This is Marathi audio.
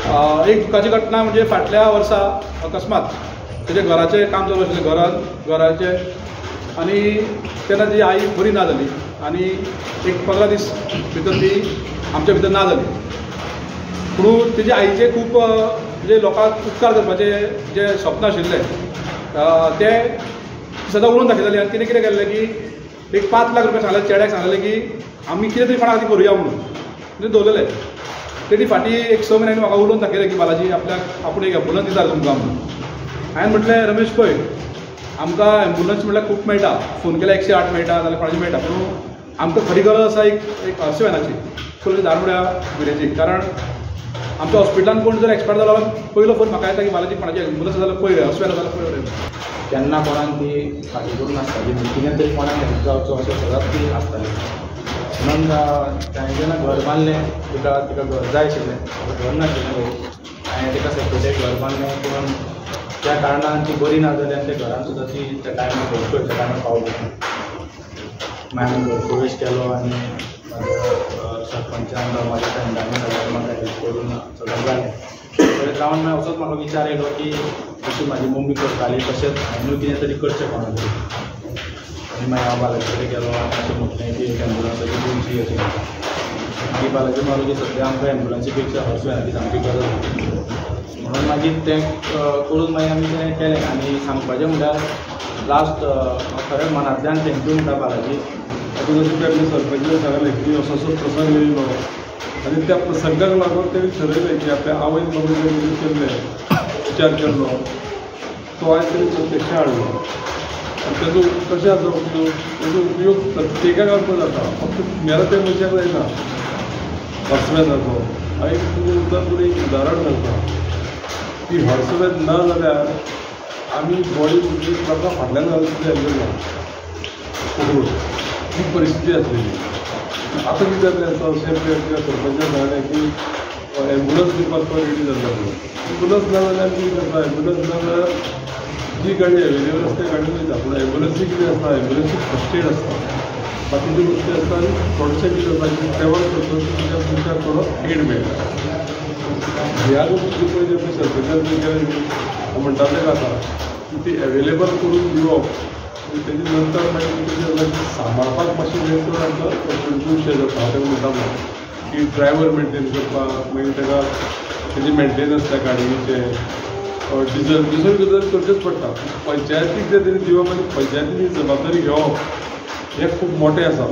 एक दुखाची घटना म्हणजे फाटल्या वर्सा अकस्मात तेजे घराचें काम चालू आशिल्लें घराचें आणि तेन्ना ती आई बरी ना जाली आणि एक 15 दीस भितर ती आमच्या भितर ना जाली. पूण तेजे आईचे खूब म्हणजे लोकांक उपकार करपाचे जे स्वप्न आशिल्लें ते सदां उडोवन दाखयताली. आनी तिणें कितें केल्लें की एक 5 लाख रुपया सांगले चेड्याक सांगलें की आमी कितें तरी कोणा खातीर करुया म्हणून म्हणजे दवरलेलें. तेणी फाटीं एक 6 म्हयन्यांनी म्हाका उलोवन दाखयलें की बालाजी आपल्याक आपूण एक एम्बुलन्स दिता तुमकां म्हणून. हांवें म्हटलें रमेश पळय आमकां एम्बुलन्स म्हटल्यार खूब मेळटा, फोन केल्यार 108 मेळटा जाल्यार कोणाची मेळटा, पूण आमकां खरी गरज आसा एक हर्सवॅनाची पयलीं दारमुड्या भुरग्याची. कारण आमच्या हॉस्पिटलान कोण जर एक्सपायर जालो पयलो फोन म्हाका येता की बालाजी कोणाची एम्बुलन्स जाल्यार पळय हर्सवॅन जाल्यार पळय. केन्ना कोणाक ती फाटीं करून नासताली, कितें तरी कोणाक हेल्प जावचो अशें सदांच ती आसताली. म्हणून ताणें जेन्ना घर बांदलें तिका घर जाय आशिल्लें, घर नाशिल्लें, हांवें तिका सेपरेट घर बांदलें. पूण त्या कारणान ती बरी ना जाली आनी त्या घरान सुद्दां ती त्या टायमार घर त्या टायमार पावली. हांवें घर प्रवेश केलो आनी सरपंचान म्हाज्या फ्रेंडांनी सगळ्यांनी म्हाका हेल्प करून सगळें जालें. पळयत रावन मागीर असोच म्हाका विचार येयलो की अशी म्हाजी मम्मी करताली तशेंच हांवें कितें तरी करचें कोणा तरी. आनी मागीर हांव बालाजी कडेन गेलो आनी अशें म्हटलें की एक एम्बुलन्साची तुमची अशी मागीर बालाजी म्हणलो की सद्या आमकां एम्बुलन्सी पेक्षा हर्सवॅनाची सामकी गरज आसा. म्हणून मागीर तें करून मागीर आमी तें केलें. आनी सांगपाचें म्हणल्यार लास्ट खरें मनांतल्यान थँक्यू म्हणटा बालाजी. तातूंत आपल्या सरपंचान सांगलें की असो प्रसंग येयलो आनी त्या प्रसंगाक लागून तेणी ठरयलें की आपल्या आवयन बाबून केल्लें विचार केल्लो तो आयज तरी प्रत्यक्ष हाडलो. आनी तेजो कशें आसा उपयोग, तेजो उपयोग प्रत्येकाक करपाक जाता, फक्त मेरा त्या मनशाक जायना. हर्सवॅनाचो हांवें तुजें उदाहरण एक उदाहरण घालता की हर्सवॅन ना जाल्यार आमी बॉडी म्हाका फाटल्यान घालून ना पकडून ही परिस्थिती आसलेली. आतां कितें जाल्लें आसा अशें सरपंचान सांगलें की एम्बुलन्स दिवपाक तो रेडी जाल्लो. एम्बुलन्स ना जाल्यार कितें करता, एम्बुलन्स ना जाल्यार जी गाडी एवेलेबल आसता त्या गाडयेन वयता. पूण एम्बुलन्सी कितें आसता, एम्बुलन्सी फर्स्ट एड आसता, बाकीच्यो गोश्टी आसता आनी थोडेशें कितें जाता की ट्रॅवल करतना तुमकां थोडो एड मेळटा. ह्या गोश्टी पयलीं आमी सरपंचान केलें म्हणटाले आसा की ती एवेलेबल करून दिवप. तेजे नंतर मागीर सांबाळपाक मातशें हें करून आमकां कंट्रिब्यूशन जाता. हांव तेका म्हणटा की ड्रायव्हर मेंटेन करपाक, मागीर तेका तेजी मेंटेनन्स त्या गाडयेचे डिजल दुसऱ्यो गजाली करच्योच पडटा. पंचायतीक जे तरी दिवप आनी पंचायतीनी जबाबदारी घेवप हें खूब मोटें आसा.